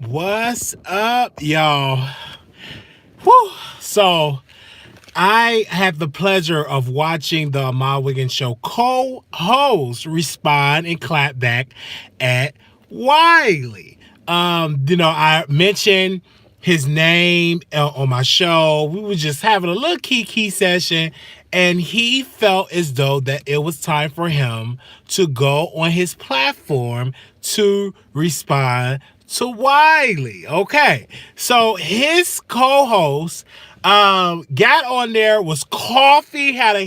What's up, y'all? Whew. So, I had the pleasure of watching the Armon Wiggins Show co-host respond and clap back at Wiley. I mentioned his name on my show. We were just having a little kiki session, and he felt as though that it was time for him to go on his platform to respond to Wiley. Okay, so his co-host got on there, was coffee, had a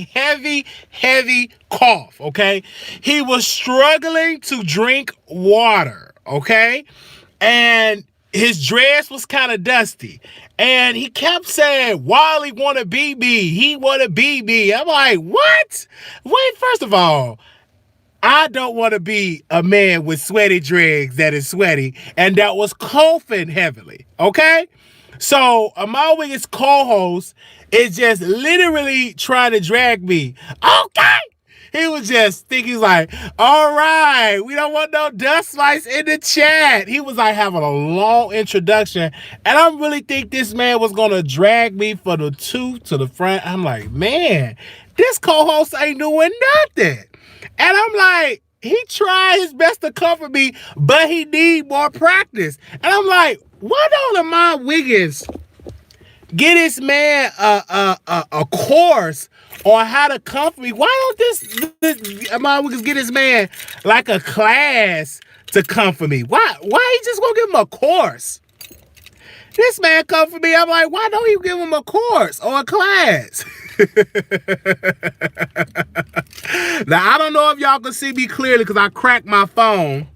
heavy cough. Okay, he was struggling to drink water. Okay, and his dress was kind of dusty. And he kept saying, Wiley want to be me. He want to be me. I'm like, what? Wait, first of all, I don't want to be a man with sweaty dreads that is sweaty and that was coughing heavily. Okay? So Armon Wiggins' co-host is just literally trying to drag me. Okay. He was just thinking, he's like, all right, we don't want no dust mites in the chat. He was like having a long introduction. And I really think this man was going to drag me for the two to the front. I'm like, man, this co-host ain't doing nothing. And I'm like, he tried his best to comfort me, but he need more practice. And I'm like, why don't Armon Wiggins get this man a course on how to comfort me? Why don't this Armon Wiggins get his man like a class to comfort me? Why he just gonna give him a course? This man comfort me. I'm like, why don't you give him a course or a class? Now, I don't know if y'all can see me clearly because I cracked my phone.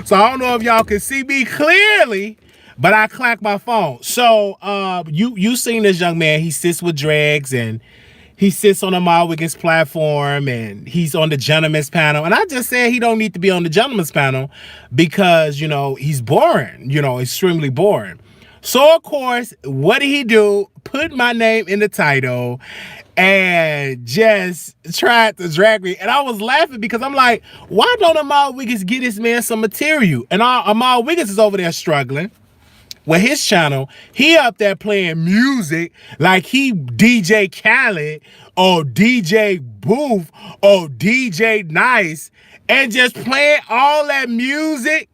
So I don't know if y'all can see me clearly, but I cracked my phone. So you seen this young man. He sits with drags and he sits on the Armon Wiggins platform and he's on the gentleman's panel. And I just said he don't need to be on the gentleman's panel because, he's boring, extremely boring. So, of course, what did he do? Put my name in the title and just tried to drag me. And I was laughing because I'm like, why don't Armon Wiggins get this man some material? And Armon Wiggins is over there struggling with his channel. He up there playing music like he DJ Khaled or DJ Booth or DJ Nice and just playing all that music.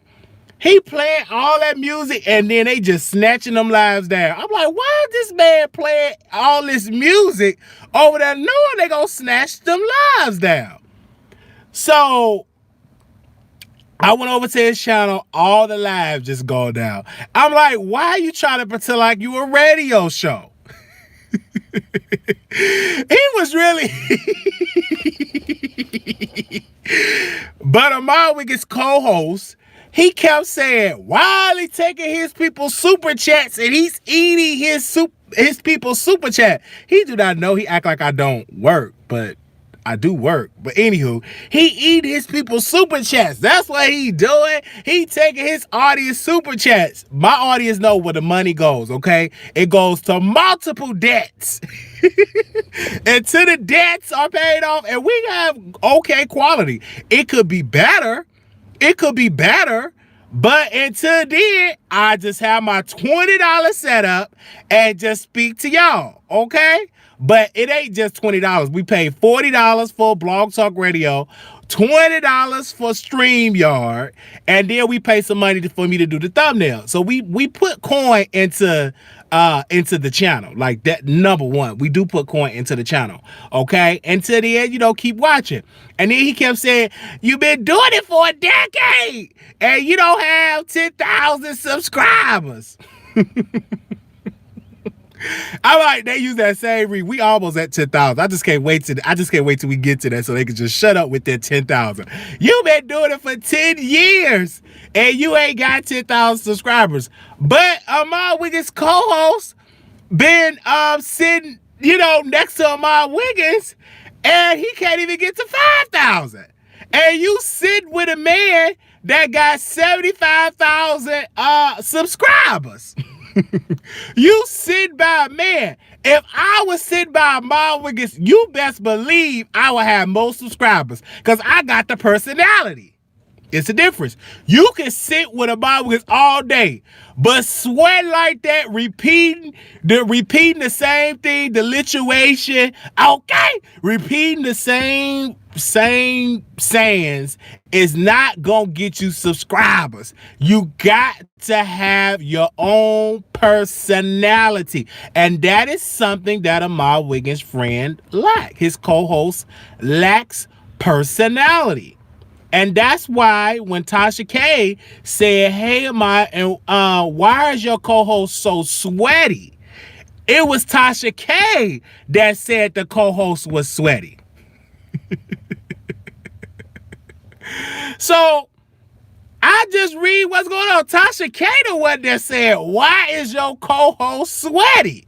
He playing all that music and then they just snatching them lives down. I'm like, why is this man playing all this music over there knowing they gonna snatch them lives down? So I went over to his channel, all the lives just go down. I'm like, why are you trying to pretend like you a radio show? He was really But Armon Wiggins' co-host, he kept saying, Wiley taking his people's super chats and he's eating his people's super chat. He do not know he act like I don't work, but I do work. But anywho, he eat his people's super chats. That's what he doing. He taking his audience super chats. My audience know where the money goes, okay? It goes to multiple debts. Until the debts are paid off and we have okay quality. It could be better. But until then, I just have my $20 setup and just speak to y'all, okay? But it ain't just $20. We pay $40 for Blog Talk Radio, $20 for StreamYard, and then we pay some money for me to do the thumbnail. So we put coin into the channel. Like that, number one, we do put coin into the channel, okay? Until the end, keep watching. And then he kept saying, you've been doing it for a decade and you don't have 10,000 subscribers. I like they use that same read. We almost at 10,000. I just can't wait till we get to that so they can just shut up with their 10,000. You've been doing it for 10 years and you ain't got 10,000 subscribers. But Armon Wiggins' co-host been sitting, next to Armon Wiggins and he can't even get to 5,000. And you sit with a man that got 75,000 subscribers. You sit by a man. If I was sitting by Armon Wiggins, you best believe I would have most subscribers because I got the personality. It's a difference. You can sit with Armon Wiggins all day, but sweat like that, repeating the same thing, the lituation, okay, repeating the same sayings is not gonna get you subscribers. You got to have your own personality, and that is something that Armon Wiggins' friend lacks. His co-host lacks personality. And that's why when Tasha K said, hey, and why is your co-host so sweaty? It was Tasha K that said the co-host was sweaty. So I just read what's going on. Tasha K the one that said, why is your co-host sweaty?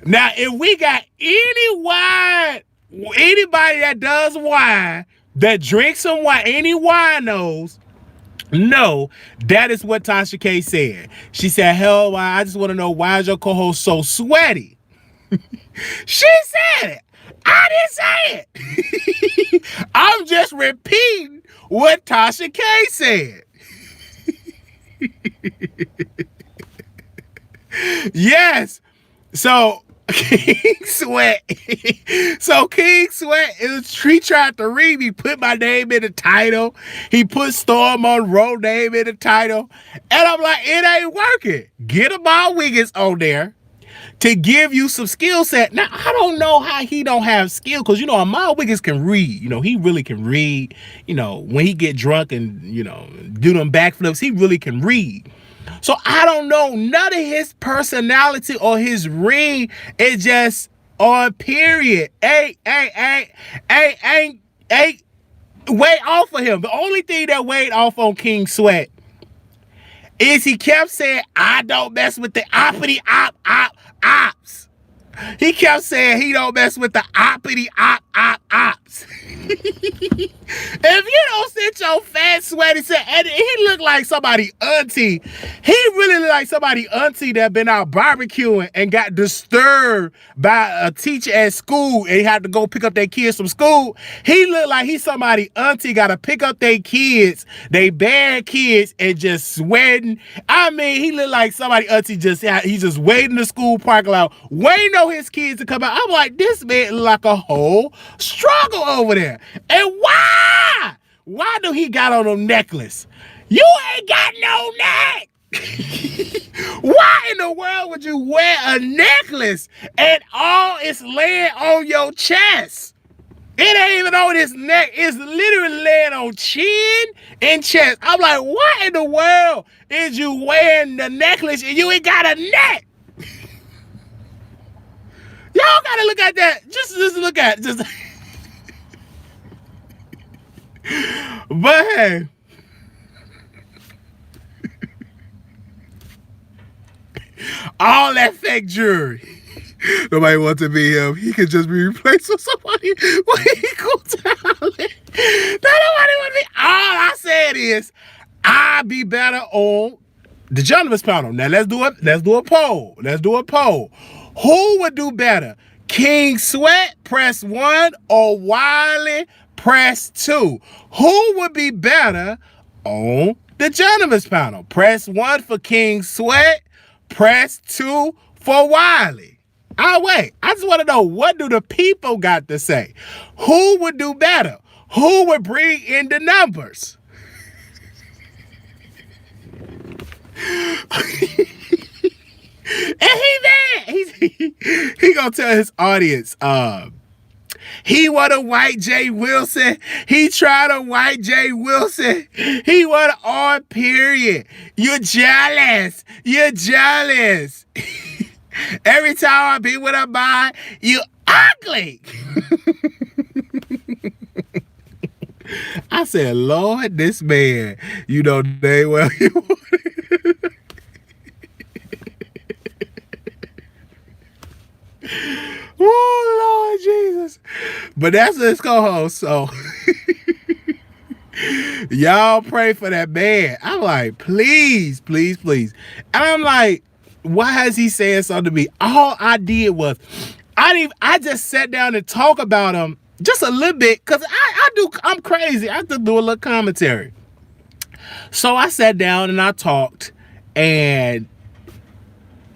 Now, if we got anybody that does wine, that drinks some wine, any winos, no, that is what Tasha K said. She said, hell, I just want to know, why is your co-host so sweaty? She said it. I didn't say it. I'm just repeating what Tasha K said. Yes. So King Sweat. So King Sweat, he tried to read me, put my name in the title. He put Storm Monroe name in the title. And I'm like, it ain't working. Get Armon Wiggins on there to give you some skill set. Now, I don't know how he don't have skill, because, Armon Wiggins can read. He really can read. When he get drunk and, do them backflips, he really can read. So I don't know. None of his personality or his ring is just on period. Ain't way off of him. The only thing that weighed off on King Sweat is he kept saying, I don't mess with the ops. He kept saying he don't mess with the ops. If you don't sit your fat, sweaty set, and he looked like somebody auntie. He really looked like somebody auntie that been out barbecuing and got disturbed by a teacher at school and he had to go pick up their kids from school. He looked like he's somebody auntie got to pick up their kids, they bad kids, and just sweating. I mean, he looked like somebody auntie he's just waiting in the school parking lot, waiting on his kids to come out. I'm like, this man look like a whole struggle over there. And why? Why do he got on a necklace? You ain't got no neck. Why in the world would you wear a necklace and all it's laying on your chest? It ain't even on his neck. It's literally laying on chin and chest. I'm like, why in the world is you wearing the necklace and you ain't got a neck? Y'all gotta look at that. Just look at it. Just but hey, all that fake jewelry. Nobody wants to be him. He could just be replaced with somebody with equal talent. Nobody want to be. All I said is, I'd be better on the gentleman's panel. Now let's do a poll. Let's do a poll. Who would do better? King Sweat, press 1, or Wiley, press 2? Who would be better on the gentleman's panel? Press 1 for King Sweat, press 2 for Wiley. I'll wait. I just want to know, what do the people got to say? Who would do better? Who would bring in the numbers? And he mad. He gonna tell his audience, he want a white Jay Wilson. He tried a white Jay Wilson. He want an on period. You're jealous. You're jealous. Every time I be with a man, you ugly. I said, Lord, this man, you know dang well you oh, Lord Jesus. But that's his co-host, so y'all pray for that man. I'm like, please, please, please. And I'm like, why is he saying something to me? All I did was, I just sat down and talked about him just a little bit, because I'm crazy. I have to do a little commentary. So I sat down and I talked, and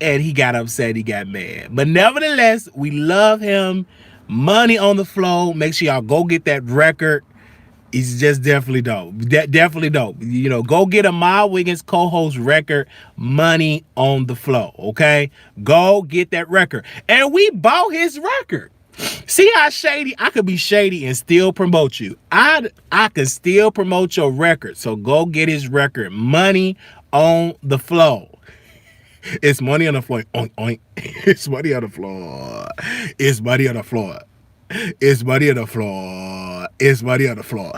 he got upset, he got mad. But nevertheless, we love him. Money on the flow. Make sure y'all go get that record. He's just definitely dope. Definitely dope. You know, go get a Armon Wiggins co-host record, Money on the Flow, okay? Go get that record. And we bought his record. See how shady? I could be shady and still promote you. I could still promote your record. So go get his record, Money on the Flow. It's money on the floor. Oink, oink. It's money on the floor. It's money on the floor. It's money on the floor. It's money on the floor.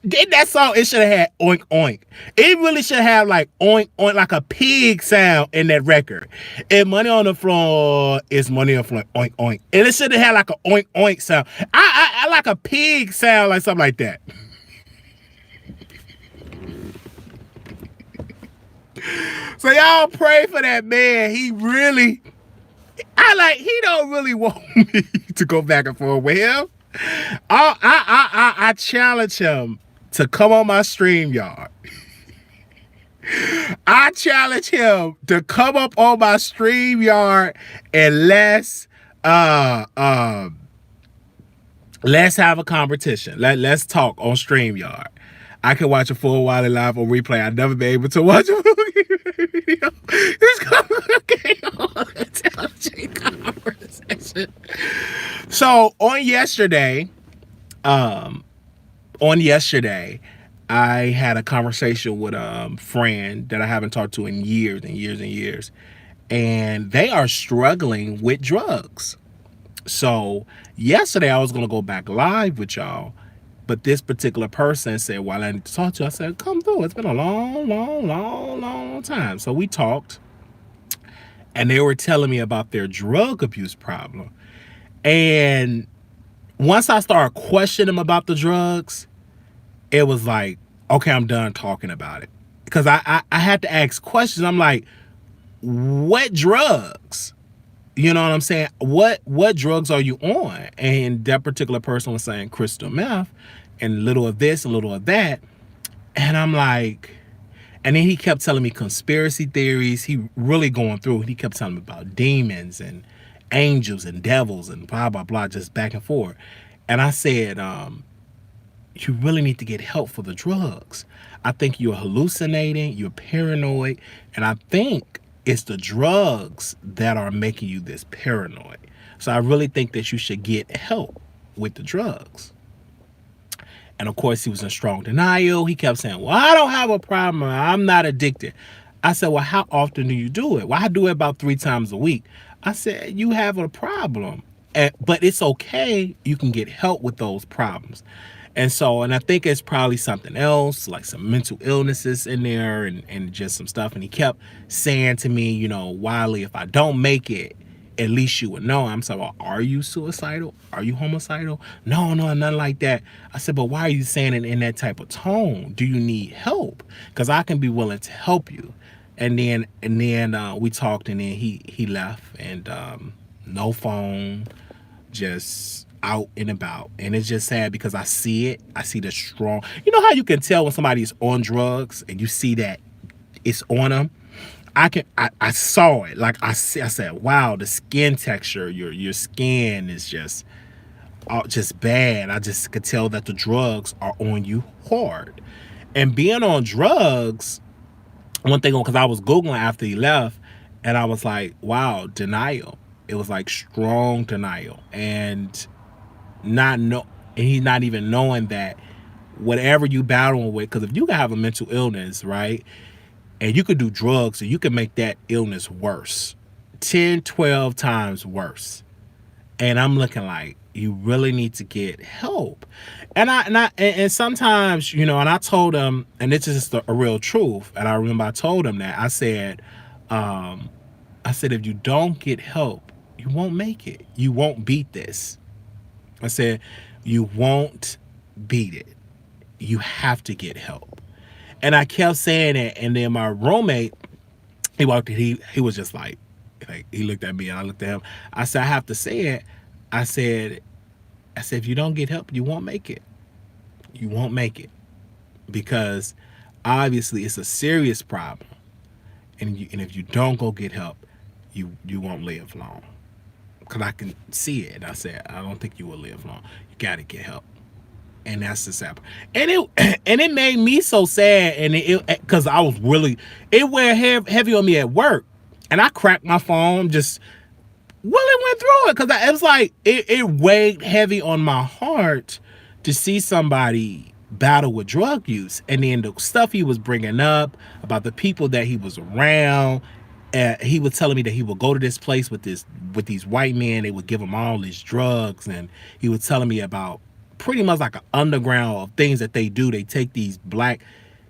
In that song, it should have had oink, oink. It really should have like oink, oink, like a pig sound in that record. And money on the floor is money on the floor. Oink, oink. And it should have had like a oink, oink sound. I like a pig sound, like something like that. So y'all pray for that man. He don't really want me to go back and forth with him. I challenge him to come on my StreamYard. I challenge him to come up on my StreamYard and let's have a competition. Let's talk on StreamYard. I can watch a full Wiley live on replay. I've never been able to watch a video. It's conversation. So on yesterday, I had a conversation with a friend that I haven't talked to in years and years and years, and they are struggling with drugs. So yesterday I was gonna go back live with y'all. But this particular person said, well, I need to talk to you. I said, come through. It's been a long time. So we talked, and they were telling me about their drug abuse problem. And once I started questioning them about the drugs, it was like, okay, I'm done talking about it. Because I had to ask questions. I'm like, what drugs? You know what I'm saying? What drugs are you on? And that particular person was saying crystal meth and little of this, a little of that. And I'm like, and then he kept telling me conspiracy theories. He really going through. He kept telling me about demons and angels and devils and blah, blah, blah, just back and forth. And I said, you really need to get help for the drugs. I think you're hallucinating, you're paranoid, and I think it's the drugs that are making you this paranoid. So I really think that you should get help with the drugs. And of course, he was in strong denial. He kept saying, well, I don't have a problem. I'm not addicted. I said, well, how often do you do it? Well, I do it about 3 times a week. I said, you have a problem, but it's okay. You can get help with those problems. And I think it's probably something else, like some mental illnesses in there and just some stuff. And he kept saying to me, you know, Wiley, if I don't make it, at least you would know. I'm saying, well, are you suicidal? Are you homicidal? No, nothing like that. I said, but why are you saying it in that type of tone? Do you need help? Because I can be willing to help you. And then we talked, and then he left, and no phone, just out and about. And it's just sad because I see it. I see the strong, you know how you can tell when somebody's on drugs and you see that it's on them? I saw it. Like I said, wow, the skin texture, your skin is just bad. I just could tell that the drugs are on you hard. And being on drugs, one thing, because I was Googling after he left, and I was like, wow, denial. It was like strong denial. And he's not even knowing that whatever you battle with, because if you have a mental illness, right, and you could do drugs, and you can make that illness worse, 10, 12 times worse. And I'm looking like, you really need to get help. And sometimes, you know, and I told him, and it's just a real truth, and I remember I told him that, I said, if you don't get help, you won't make it. You won't beat this. I said, you won't beat it. You have to get help. And I kept saying it, and then my roommate, he walked in, he was just like, Like, he looked at me and I looked at him. I said, I have to say it. I said, if you don't get help, you won't make it. You won't make it, because obviously it's a serious problem, and if you don't go get help, you won't live long. Cause I can see it. I said, I don't think you will live long. You gotta get help. And that's the sad part. And it made me so sad, and it cause I was really, it weighed heavy on me at work, and I cracked my phone, just really went through it, because it was like it weighed heavy on my heart to see somebody battle with drug use, and then the stuff he was bringing up about the people that he was around. He was telling me that he would go to this place with these white men. They would give him all these drugs, and he was telling me about pretty much like an underground of things that they do. They take these black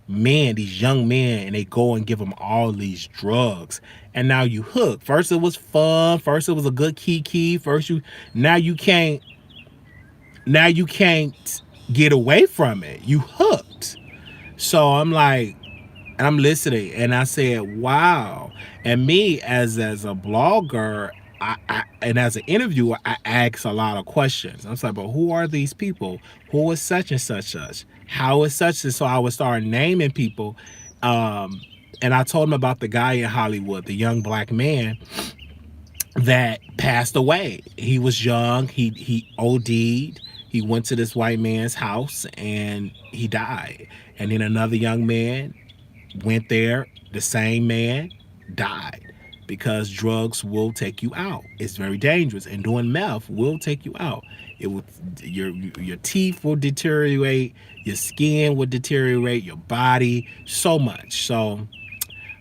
men, these young men, and they go and give them all these drugs. And now you hook. First it was fun. First it was a good kiki. Now you can't get away from it. You hooked. So I'm like, and I'm listening, and I said, wow. And me as a blogger, and as an interviewer, I ask a lot of questions. I was like, but who are these people? Who is such and such such? How is such? And so I would start naming people. And I told him about the guy in Hollywood, the young black man that passed away. He was young. He OD'd. He went to this white man's house and he died. And then another young man went there. The same man died, because drugs will take you out. It's very dangerous, and doing meth will take you out. It will, your teeth will deteriorate, your skin will deteriorate, your body, so much. So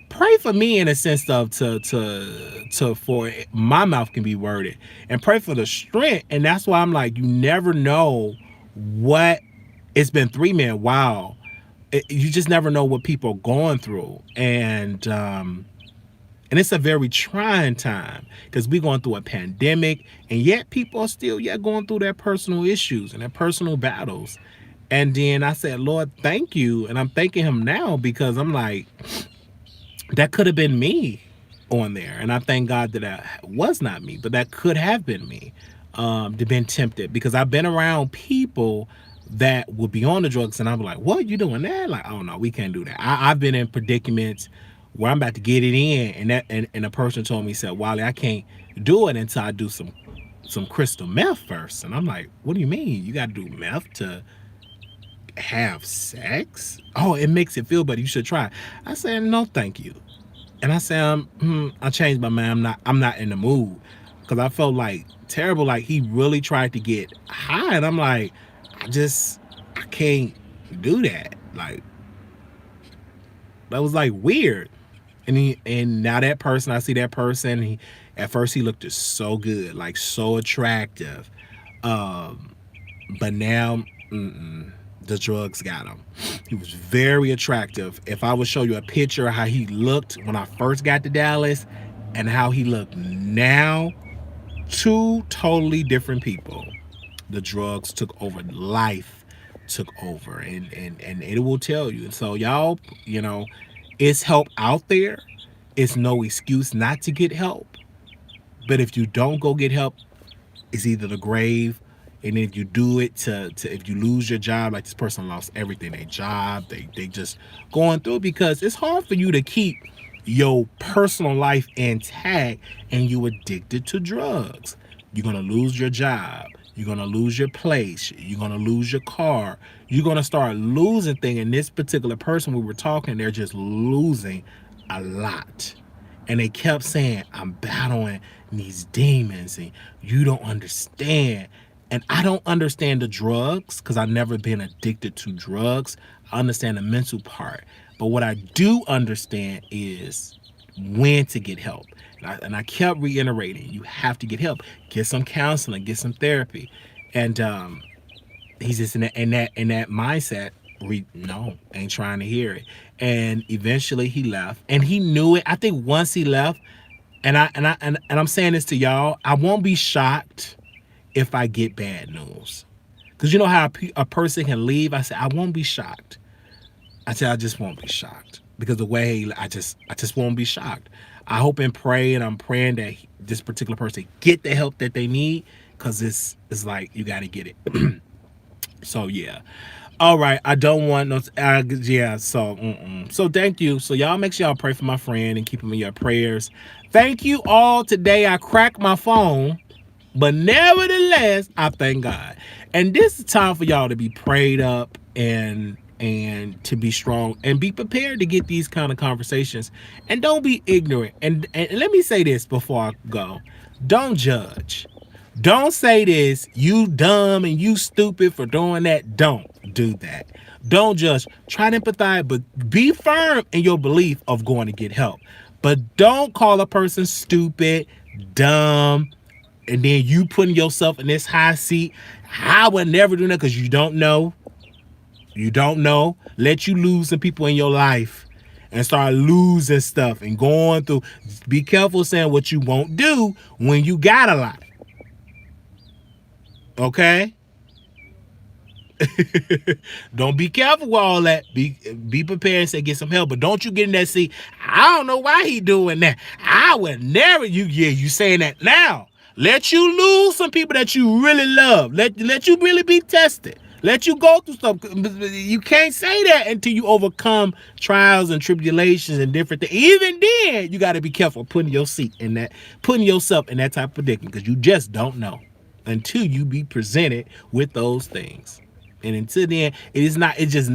pray for me in a sense of to for my mouth can be worded, and pray for the strength. And that's why I'm like, you never know what. It's been 3 men. Wow. You just never know what people are going through, and it's a very trying time, because we're going through a pandemic, and yet people are still going through their personal issues and their personal battles. And then I said, Lord, thank you. And I'm thanking him now, because I'm like, that could have been me on there. And I thank God that that was not me, but that could have been me, to been tempted, because I've been around people that would be on the drugs, and I'm like, what, you doing that? Like, oh no, we can't do that. I've been in predicaments where I'm about to get it in, and a person told me, said, Wiley, I can't do it until I do some crystal meth first. And I'm like, what do you mean? You got to do meth to have sex? Oh, it makes it feel better. You should try. I said, no, thank you. And I said, I changed my mind. I'm not in the mood, because I felt like terrible. Like, he really tried to get high, and I'm like, I can't do that. Like, that was like weird. And now that person, I see that person, at first he looked just so good, like so attractive. But now, the drugs got him. He was very attractive. If I would show you a picture of how he looked when I first got to Dallas and how he looked now, 2 totally different people. The drugs took over. Life took over, and it will tell you. And so y'all, it's help out there. It's no excuse not to get help. But if you don't go get help, it's either the grave. And if you do it if you lose your job, like this person lost everything, their job, they just going through, because it's hard for you to keep your personal life intact and you addicted to drugs. You're going to lose your job. You're going to lose your place. You're going to lose your car. You're going to start losing things. And this particular person we were talking, they're just losing a lot. And they kept saying, I'm battling these demons and you don't understand. And I don't understand the drugs, because I've never been addicted to drugs. I understand the mental part. But what I do understand is when to get help. And I kept reiterating, you have to get help. Get some counseling, get some therapy. And he's just in that mindset. No, ain't trying to hear it. And eventually he left, and he knew it. I think once he left, and I'm saying this to y'all, I won't be shocked if I get bad news, because you know how a person can leave. I said I won't be shocked. I said I just won't be shocked. because the way I just won't be shocked. I hope and pray, and I'm praying that this particular person get the help that they need, because this is like, you got to get it. So yeah. All right, I don't want no. Yeah, so thank you. So y'all make sure y'all pray for my friend and keep him in your prayers. Thank you all. Today I cracked my phone, but nevertheless I thank God. And this is time for y'all to be prayed up and to be strong and be prepared to get these kind of conversations, and don't be ignorant. And let me say this before I go: don't judge. Don't say this, you dumb and you stupid for doing that. Don't do that. Don't just try to empathize, but be firm in your belief of going to get help. But don't call a person stupid, dumb, and then you putting yourself in this high seat. I would never do that, because you don't know. You don't know. Let you lose some people in your life and start losing stuff and going through. Be careful saying what you won't do when you got a lot. Okay? Don't be careful with all that. Be prepared and say get some help. But don't you get in that seat. I don't know why he doing that. I would never. You saying that now. Let you lose some people that you really love. Let you really be tested. Let you go through stuff. You can't say that until you overcome trials and tribulations and different things. Even then, you got to be careful putting yourself in that type of predicament, because you just don't know until you be presented with those things. And until then, it's just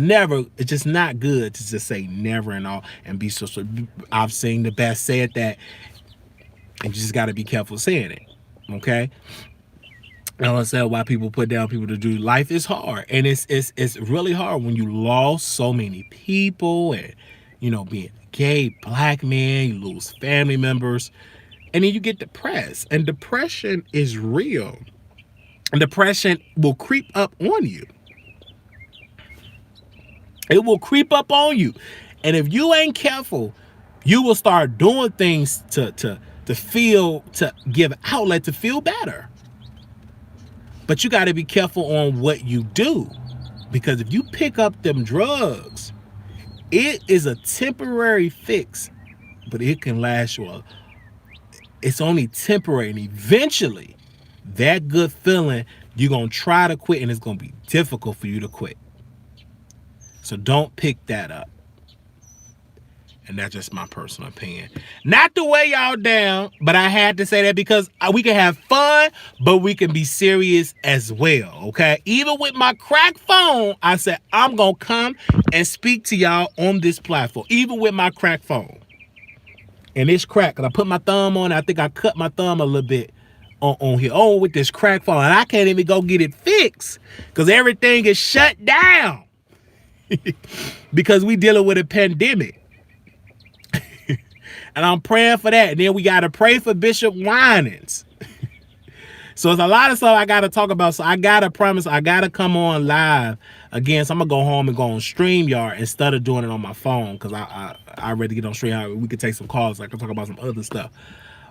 not good to just say never and all and be so. I've seen the best said that, and you just got to be careful saying it. Okay. I don't understand why people put down people to do. Life is hard, and it's really hard when you lost so many people, and being a gay black man, you lose family members, and then you get depressed, and depression is real. And depression will creep up on you. It will creep up on you. And if you ain't careful, you will start doing things to give outlet to feel better. But you got to be careful on what you do, because if you pick up them drugs, it is a temporary fix, but it can last you. It's only temporary, and eventually that good feeling, you're going to try to quit, and it's going to be difficult for you to quit. So don't pick that up. And that's just my personal opinion. Not to weigh y'all down, but I had to say that because we can have fun, but we can be serious as well, okay? Even with my cracked phone, I said, I'm going to come and speak to y'all on this platform, even with my cracked phone. And it's cracked, because I put my thumb on it. I think I cut my thumb a little bit on here. Oh, with this cracked phone. And I can't even go get it fixed because everything is shut down because we dealing with a pandemic. And I'm praying for that. And then we got to pray for Bishop Winans. So it's a lot of stuff I got to talk about. So I got to promise, I got to come on live again. So I'm going to go home and go on StreamYard instead of doing it on my phone, because I ready to get on StreamYard. We could take some calls. I can talk about some other stuff.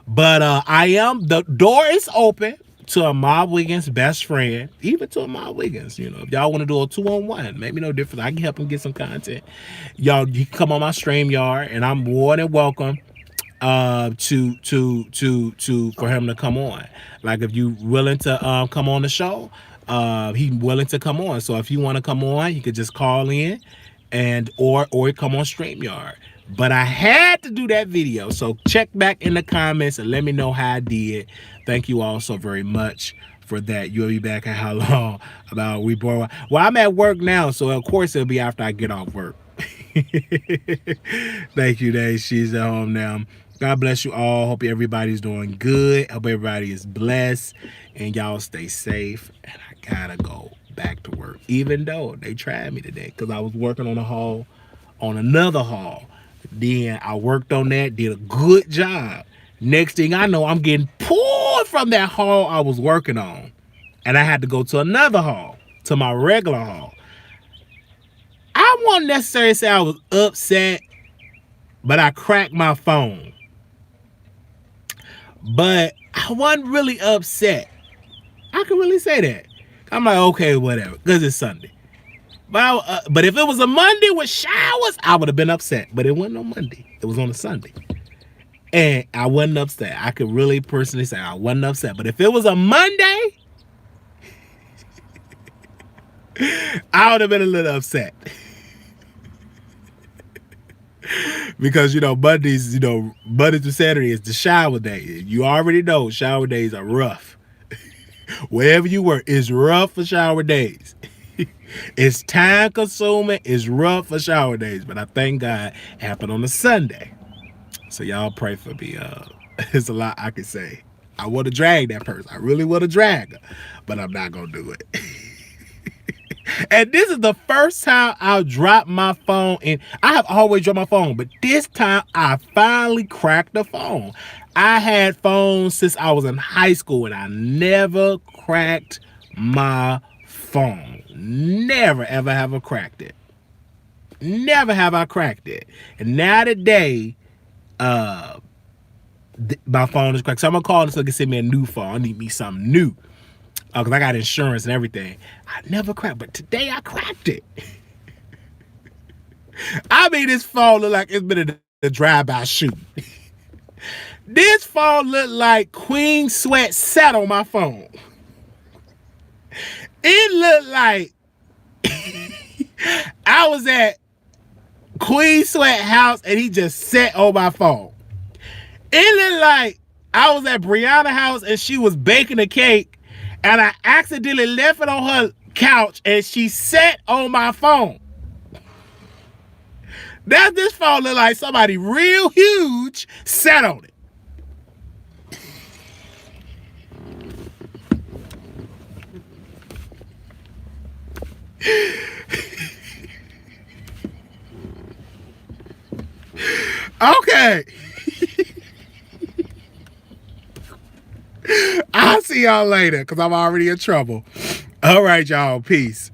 But the door is open to Armon Wiggins' best friend, even to Armon Wiggins. If y'all want to do a 2-on-1, make me no difference. I can help him get some content. Y'all, you can come on my StreamYard, and I'm more than welcome for him to come on. Like, if you willing to come on the show, he's willing to come on. So if you want to come on, you could just call in or come on StreamYard. But I had to do that video, so check back in the comments and let me know how I did. Thank you all so very much for that. You'll be back at how long? Well, I'm at work now, so of course it'll be after I get off work. Thank you, Dave. She's at home now. God bless you all. Hope everybody's doing good. Hope everybody is blessed, and y'all stay safe. And I gotta go back to work, even though they tried me today, because I was working on another hall. Then I worked on that, did a good job. Next thing I know, I'm getting pulled from that hall I was working on, and I had to go to another hall, to my regular hall. I won't necessarily say I was upset, but I cracked my phone. But I wasn't really upset. I can really say that. I'm like, okay, whatever, because it's Sunday. But if it was a Monday with showers, I would have been upset. But it wasn't on Monday. It was on a Sunday. And I wasn't upset. I could really personally say I wasn't upset. But if it was a Monday, I would have been a little upset. Because, Mondays, Monday to Saturday is the shower day. You already know shower days are rough. Wherever you work, it's rough for shower days. It's time consuming. It's rough for shower days. But I thank God it happened on a Sunday. So y'all pray for me. There's a lot I can say. I want to drag that person. I really want to drag her. But I'm not going to do it. And this is the first time I'll drop my phone. And I have always dropped my phone. But this time I finally cracked the phone. I had phones since I was in high school. And I never cracked my phone. Never, ever have I cracked it. Never have I cracked it. And now today, my phone is cracked. So I'm going to call them so they can send me a new phone. I need me something new. Because I got insurance and everything. I never cracked, but today I cracked it. I mean, this phone look like it's been a drive-by shoot. This phone look like Queen Sweat sat on my phone. It looked like I was at Queen Sweat house and he just sat on my phone. It looked like I was at Brianna's house and she was baking a cake and I accidentally left it on her couch and she sat on my phone. This phone look like somebody real huge sat on it. Okay. I'll see y'all later because I'm already in trouble. All right, y'all. Peace.